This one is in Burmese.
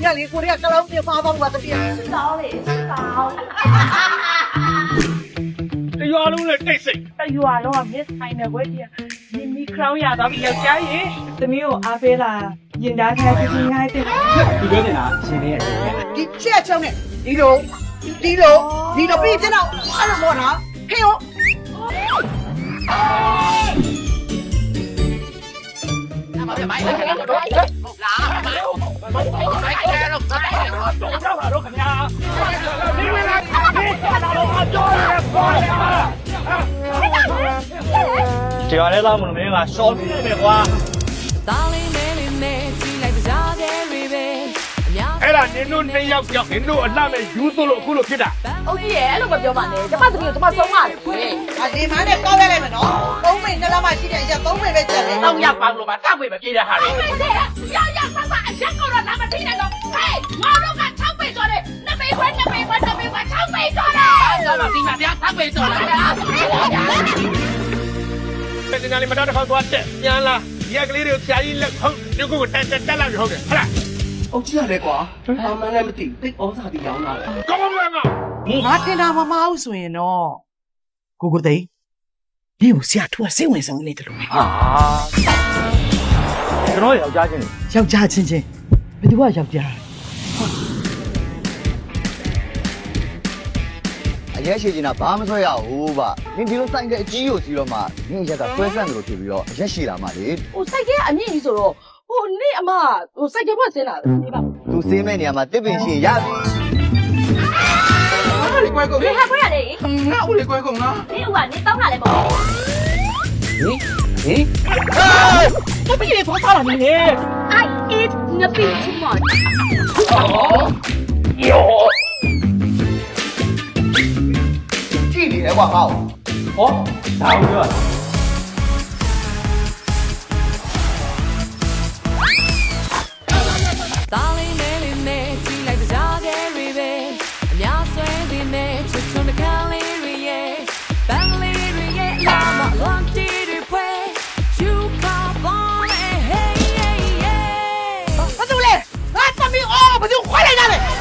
ညလေးကိုရီးယားကလောင်းပြပါတော့ဘာတည်းတောင်းလေတောင်းတရွာလုံးနဲ့တိတ်ဆိတ်တရွာလုံးက miss ဆိုင်နေွယ်ကြီးမီ crown ရတော့ယောက်ျားရေသမီးကိုအားပေးတာရင်သားထားပြီးငိုင်းတယ်ဒီလိုနေတာရှင်လေးရဲ့ဒီချက်ချုံနဲ့ဒီလိုပြီးကျွန်တော်အဲ့လိုပေါ့နော်ဟေးရောတရားလဲတော့မလို့မင်းကရှော့ပြီးနေကွာအဲ့ဒါနင်တို့နှစ်ယောက်ကြောင့်နင်တို့အလှမဲ့ယူသွလို့အခုလိုဖြစ်တာဟုတ်ကြီးရဲ့အဲ့လိုမပြောပါနဲ့ကျမသမီးကိုကျမဆုံးပါတယ်ကွယ်ဒီမန်းနဲ့ကောက်ရလိုက်မယ်နော်3မိနစ်2လမှရှိတဲ့အချက်3မိနစ်ပဲကျန်တယ်တော့ရပါလို့ပါတောက်မိမပြေးတဲ့ဟာလေရဆဆအချက်ကောတော့လာမသိနဲ့တော့ဟေးငါတို့က6ပေဆိုတယ်2ပေခွဲ6ပေဆိုတယ်အဲ့ဒါမှဒီမှာတရား6ပေဆိုတယ်ဒီနားလေးမတော်တစ်ခေါက်သွားတက်ပြန်လာဒီကလေးတွေကိုဖြာကြီးလက်ခုံးဒီကိုတက်လာပြီဟုတ်တယ်ဟဲ့အုတ်ကြီးရတယ်ကွာအမှန်လည်းမသိသိဩစာတီရောင်းလာကောင်းပါလားငါတင်တာမမအောင်ဆိုရင်တော့ကိုသိန်းဒီကိုဆရာထူကစိတ်ဝင်စားနေတယ်လို့ဟာကျွန်တော်ယောက်ျားချင်းယောက်ျားချင်းဘယ်သူကယောက်ျားအရက်ရှိနေတာဘာမှမဆွဲရဘူးဗျနင်ဒီလိုဆိုင်ကအကြီးကိုစီးတော့မှနင်ရက်ကဆွဲဆန့်တယ်လို့ဖြစ်ပြီးတော့အရက်ရှိတာမှလေဟိုစိုက်ကအမြင့်ကြီးဆိုတော့ဟိုနေ့အမဟိုစိုက်ကဘက်ဆင်းလာတယ်ဒီပါသူစင်းမဲ့နေရာမှာတစ်ပင်ရှင်ရပြီဟာဒီကွဲကုန်ဒီဟာခွဲရတယ်ငါဦးလေးကွဲကုန်ငါဒီဦးကနေတောင်းလာလဲပေါ့ဟင်တပည့်လေးပေါ်ထားလာနေလေ I eat nothing too much ကြည့်နေတယ်ကွာဟောဟောဒါကိုပြောဘာလို့လဲငါသမီးအော်ဘာလို့ခွဲလိုက်တာလဲ